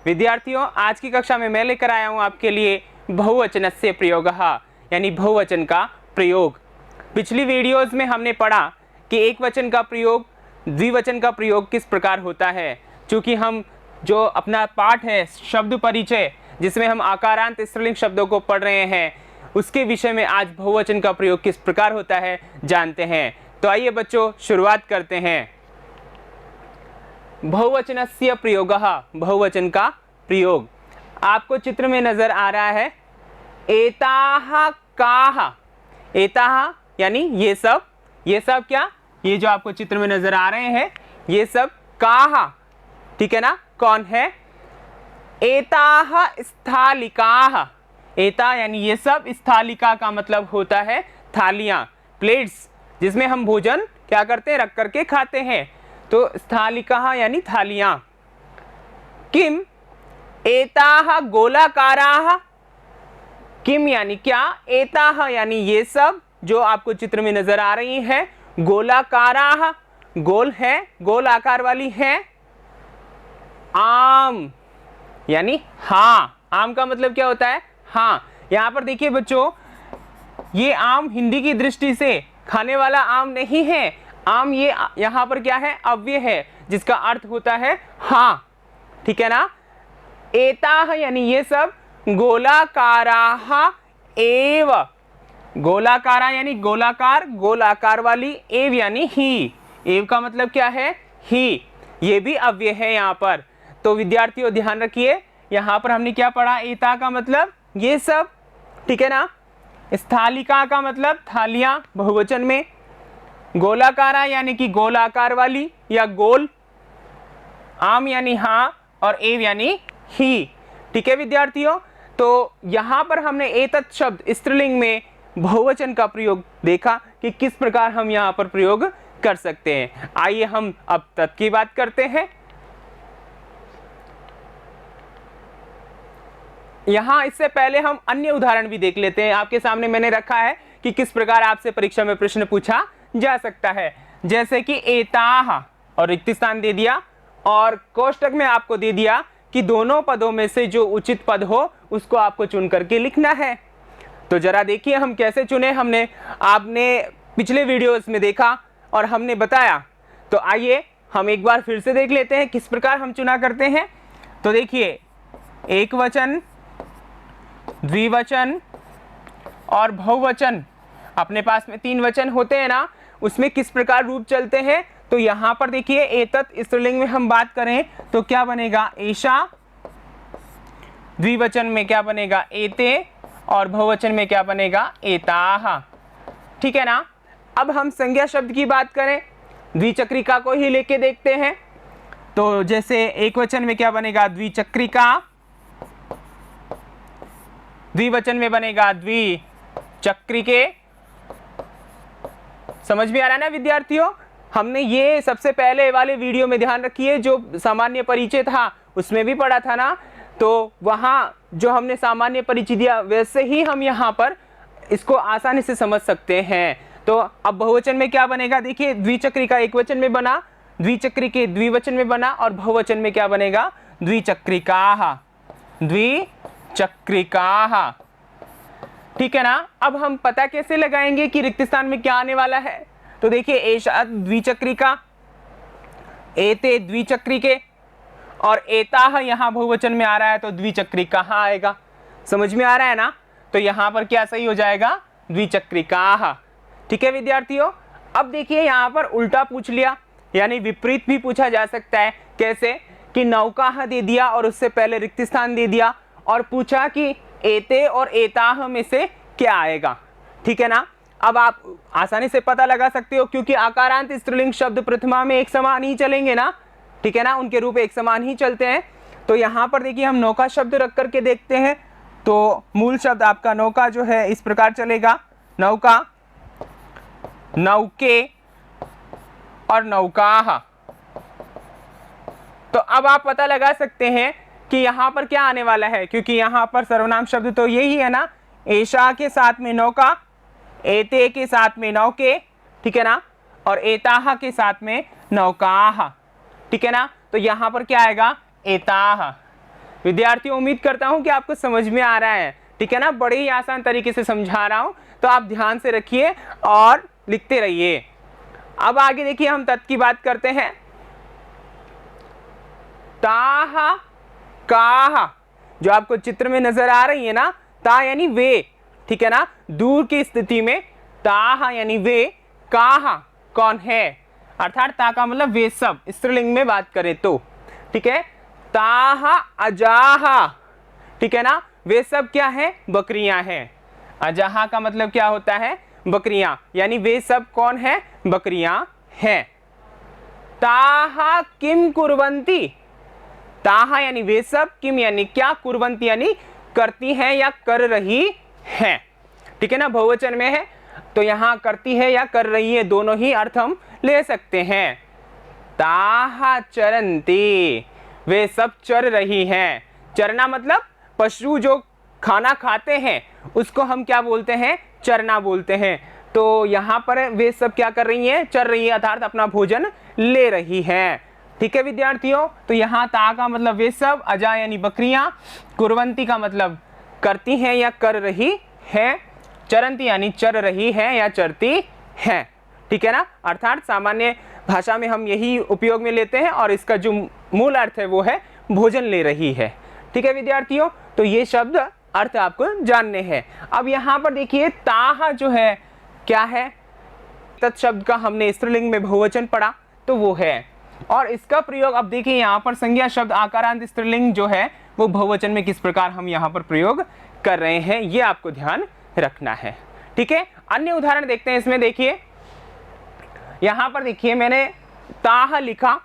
विद्यार्थियों, आज की कक्षा में मैं लेकर आया हूँ आपके लिए बहुवचनस्य प्रयोगः, यानी बहुवचन का प्रयोग। पिछली वीडियोस में हमने पढ़ा कि एक वचन का प्रयोग, द्विवचन का प्रयोग किस प्रकार होता है। चूँकि हम जो अपना पाठ है शब्द परिचय, जिसमें हम आकारांत स्त्रीलिंग शब्दों को पढ़ रहे हैं, उसके विषय में आज बहुवचन का प्रयोग किस प्रकार होता है जानते हैं। तो आइए बच्चों, शुरुआत करते हैं। बहुवचनस्य प्रयोगः, बहुवचन का प्रयोग। आपको चित्र में नजर आ रहा है एताः काः। एताः यानी ये सब क्या, ये जो आपको चित्र में नजर आ रहे हैं ये सब काः, ठीक है ना, कौन है। एताः स्थालिकाः। एता यानी ये सब, स्थालिका का मतलब होता है थालियां, प्लेट्स, जिसमें हम भोजन क्या करते हैं, रख करके खाते हैं। तो स्थालिकाः यानी थालियां। किम एताः गोलाकाराः। किम यानी क्या, एताः यानी ये सब जो आपको चित्र में नजर आ रही है। गोलाकाराः, गोल है, गोल आकार वाली है। आम यानी हाँ, आम का मतलब क्या होता है, हाँ। यहाँ पर देखिए बच्चों, ये आम हिंदी की दृष्टि से खाने वाला आम नहीं है। आम ये यहाँ पर क्या है, अव्यय है, जिसका अर्थ होता है हाँ, ठीक है ना। एताः यानी ये सब, गोलाकाराः एव। गोलाकारा यानी गोलाकार, गोल आकार वाली, एव यानी ही। एव का मतलब क्या है, ही। ये भी अव्यय है यहाँ पर। तो विद्यार्थियों ध्यान रखिए, यहाँ पर हमने क्या पढ़ा, एता का मतलब ये सब, ठीक है ना। स्थालिका का मतलब थालियां बहुवचन में। गोलाकारा यानी कि गोल आकार वाली या गोल। आम यानी हाँ, और एव यानी ही, ठीक है विद्यार्थियों। तो यहाँ पर हमने एतत् शब्द स्त्रीलिंग में बहुवचन का प्रयोग देखा कि किस प्रकार हम यहाँ पर प्रयोग कर सकते हैं। आइए हम अब तत् की बात करते हैं। यहाँ इससे पहले हम अन्य उदाहरण भी देख लेते हैं। आपके सामने मैंने रखा है कि किस प्रकार आपसे परीक्षा में प्रश्न पूछा जा सकता है। जैसे कि एताः और रिक्त स्थान दे दिया, और कोष्टक में आपको दे दिया कि दोनों पदों में से जो उचित पद हो उसको आपको चुन करके लिखना है। तो जरा देखिए हम कैसे चुने। आपने पिछले वीडियोस में देखा और हमने बताया। तो आइए हम एक बार फिर से देख लेते हैं किस प्रकार हम चुना करते हैं। तो देखिए, एक वचन, द्विवचन और बहुवचन, अपने पास में 3 वचन होते हैं ना, उसमें किस प्रकार रूप चलते हैं। तो यहाँ पर देखिए, एतत् स्त्रीलिंग में हम बात करें तो क्या बनेगा, एषा। द्विवचन में क्या बनेगा, एते, और बहुवचन में क्या बनेगा, एताः, ठीक है ना। अब हम संज्ञा शब्द की बात करें, द्विचक्रिका को ही लेके देखते हैं। तो जैसे एक वचन में क्या बनेगा, द्विचक्रिका। द्विवचन में बनेगा द्विचक्रिके। समझ में आ रहा है ना विद्यार्थियों। हमने ये सबसे पहले वाले वीडियो में ध्यान रखिए, जो सामान्य परिचय था उसमें भी पढ़ा था ना। तो वहाँ जो हमने सामान्य परिचय दिया, वैसे ही हम यहाँ पर इसको आसानी से समझ सकते हैं। तो अब बहुवचन में क्या बनेगा, देखिए, द्विचक्रिका एक वचन में बना, द्विचक्रिके द्विवचन में बना, और बहुवचन में क्या बनेगा, द्विचक्रिकाः। द्विचक्रिकाः, ठीक है ना। अब हम पता कैसे लगाएंगे कि रिक्त स्थान में क्या आने वाला है। तो देखिए, एषा द्विचक्रिका, एते द्विचक्रिके, और एताः यहाँ बहुवचन में आ रहा है तो द्विचक्रिकाः आएगा। समझ में आ रहा है ना। तो यहाँ पर क्या सही हो जाएगा, द्विचक्रिकाः, ठीक है विद्यार्थियों। अब देखिए, यहाँ पर उल्टा पूछ लिया, यानी विपरीत भी पूछा जा सकता है। कैसे कि नौकाः दे दिया और उससे पहले रिक्त स्थान दे दिया, और पूछा कि एते और एताः में से क्या आएगा, ठीक है ना। अब आप आसानी से पता लगा सकते हो, क्योंकि आकारांत स्त्रीलिंग शब्द प्रथमा में एक समान ही चलेंगे ना, ठीक है ना, उनके रूप एक समान ही चलते हैं। तो यहाँ पर देखिए, हम नौका शब्द रख करके देखते हैं। तो मूल शब्द आपका नौका जो है इस प्रकार चलेगा, नौका, नौके और नौकाः। तो अब आप पता लगा सकते हैं कि यहाँ पर क्या आने वाला है, क्योंकि यहाँ पर सर्वनाम शब्द तो यही है ना। एषा के साथ में नौका, एते के साथ में नौके, ठीक है ना, और एताः के साथ में नौकाः, ठीक है ना। तो यहाँ पर क्या आएगा, एताः। विद्यार्थियों उम्मीद करता हूं कि आपको समझ में आ रहा है, ठीक है ना। बड़े ही आसान तरीके से समझा रहा हूं, तो आप ध्यान से रखिए और लिखते रहिए। अब आगे देखिए, हम तत् की बात करते हैं। ताहा काहा, जो आपको चित्र में नजर आ रही है ना, ता यानी वे, ठीक है ना, दूर की स्थिति में ताहा यानी वे, काहा कौन है, अर्थात ता का मतलब वे सब, स्त्रीलिंग में बात करें तो, ठीक है। ताहा अजाहा, ठीक है ना, वे सब क्या है, बकरियां हैं। अजाहा का मतलब क्या होता है, बकरियां, यानी वे सब कौन है, बकरियां हैं। ताहा किम कुर्वंती, ताहा यानी वे सब, किम यानी क्या, कुर्वंती यानी करती हैं या कर रही हैं, ठीक है ना, बहुवचन में है तो यहाँ करती है या कर रही है दोनों ही अर्थ हम ले सकते हैं। ताहा चरंती, वे सब चर रही हैं। चरना मतलब पशु जो खाना खाते हैं उसको हम क्या बोलते हैं, चरना बोलते हैं। तो यहाँ पर वे सब क्या कर रही हैं, चर रही है, अर्थात अपना भोजन ले रही हैं, ठीक है विद्यार्थियों। तो यहाँ ता का मतलब वे सब, अजा यानी बकरियां, कुर्वंती का मतलब करती हैं या कर रही हैं, चरंती यानी चर रही है या चरती है, ठीक है ना। अर्थात सामान्य भाषा में हम यही उपयोग में लेते हैं और इसका जो मूल अर्थ है वो है भोजन ले रही है, ठीक है विद्यार्थियों। तो ये शब्द अर्थ आपको जानने हैं। अब यहाँ पर देखिए, ताहा जो है क्या है, तत् शब्द का हमने स्त्रीलिंग में बहुवचन पढ़ा तो वो है, और इसका प्रयोग अब देखिए यहाँ पर संज्ञा शब्द आकारांत स्त्रीलिंग जो है वो बहुवचन में किस प्रकार हम यहाँ पर प्रयोग कर रहे हैं, ये आपको ध्यान रखना है, ठीक है। अन्य उदाहरण देखते हैं इसमें। देखिए यहाँ पर देखिए, मैंने ताहा लिखा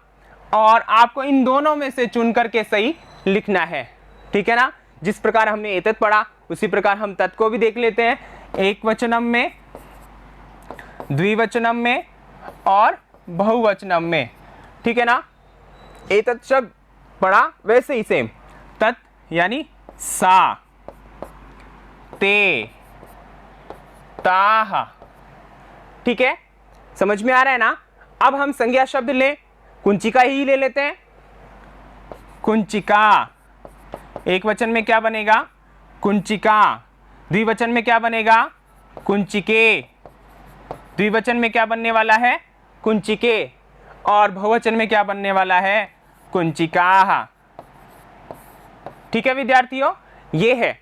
और आपको इन दोनों में से चुन करके सही लिखना है, ठीक है ना। जिस प्रकार हमने एतत् पढ़ा उसी प्रकार हम तत् को भी देख लेते हैं, एक वचनम में, द्विवचनम में और बहुवचनम में, ठीक है ना। एतत् शब्द पढ़ा वैसे ही सेम, तत् यानी सा, ते, ताहा, ठीक है, समझ में आ रहा है ना। अब हम संज्ञा शब्द लें, कुंचिका ही ले लेते हैं। कुंचिका, एक वचन में क्या बनेगा, कुंचिका, द्विवचन में क्या बनेगा, कुंचिके, द्विवचन में क्या बनने वाला है, कुंचिके, और बहुवचन में क्या बनने वाला है, कुंचिकाः, ठीक है विद्यार्थियों, ये है।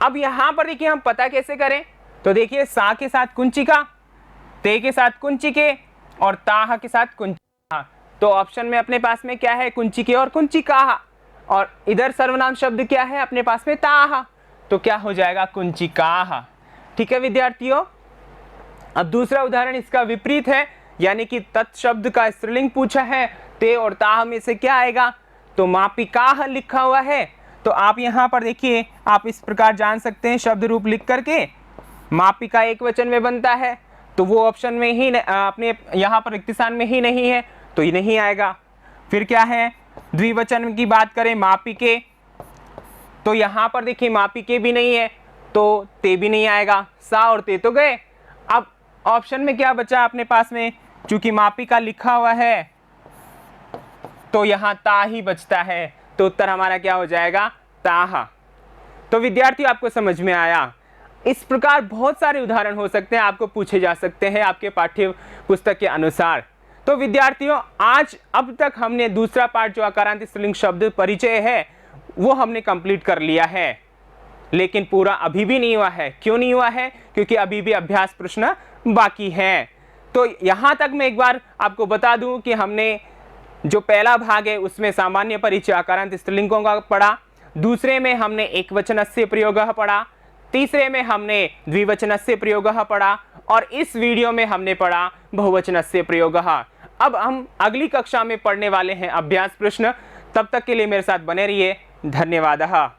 अब यहां पर देखिए हम पता कैसे करें, तो देखिए सा के साथ कुंचिका, ते के साथ कुंचिके और ताहा के साथ कुंचिका। तो ऑप्शन में अपने पास में क्या है, कुंचिके और कुंचिकाः, और इधर सर्वनाम शब्द क्या है अपने पास में, ताहा, तो क्या हो जाएगा, कुंचिकाः, ठीक है विद्यार्थियों। अब दूसरा उदाहरण इसका विपरीत है, यानी कि तत् शब्द का स्त्रीलिंग पूछा है, ते और ताहा में से क्या आएगा, तो मापिकाः लिखा हुआ है। तो आप यहाँ पर देखिए, आप इस प्रकार जान सकते हैं शब्द रूप लिख करके, मापिका एक वचन में बनता है तो वो ऑप्शन में ही अपने यहाँ पर रिक्त स्थान में ही नहीं है तो ये नहीं आएगा। फिर क्या है, द्विवचन की बात करें, मापिके, तो यहाँ पर देखिए मापिके भी नहीं है तो ते भी नहीं आएगा, सा और ते तो गए। अब ऑप्शन में क्या बचा अपने पास में, चूंकि मापिका लिखा हुआ है तो यहाँ ता ही बचता है, तो उत्तर हमारा क्या हो जाएगा, ताहा। तो विद्यार्थी आपको समझ में आया। इस प्रकार बहुत सारे उदाहरण हो सकते हैं, आपको पूछे जा सकते हैं आपके पाठ्य पुस्तक के अनुसार। तो विद्यार्थियों आज अब तक हमने दूसरा पार्ट जो आकारांत स्त्रीलिंग शब्द परिचय है वो हमने कंप्लीट कर लिया है, लेकिन पूरा अभी भी नहीं हुआ है। क्यों नहीं हुआ है, क्योंकि अभी भी अभ्यास प्रश्न बाकी हैं। तो यहाँ तक मैं एक बार आपको बता दूं कि हमने जो पहला भाग है उसमें सामान्य परिचय आकारांत स्त्रीलिंगों का पढ़ा, दूसरे में हमने एकवचनस्य प्रयोगः पढ़ा, तीसरे में हमने द्विवचनस्य प्रयोगः पढ़ा, और इस वीडियो में हमने पढ़ा बहुवचनस्य प्रयोगः। अब हम अगली कक्षा में पढ़ने वाले हैं अभ्यास प्रश्न। तब तक के लिए मेरे साथ बने रहिए। धन्यवाद।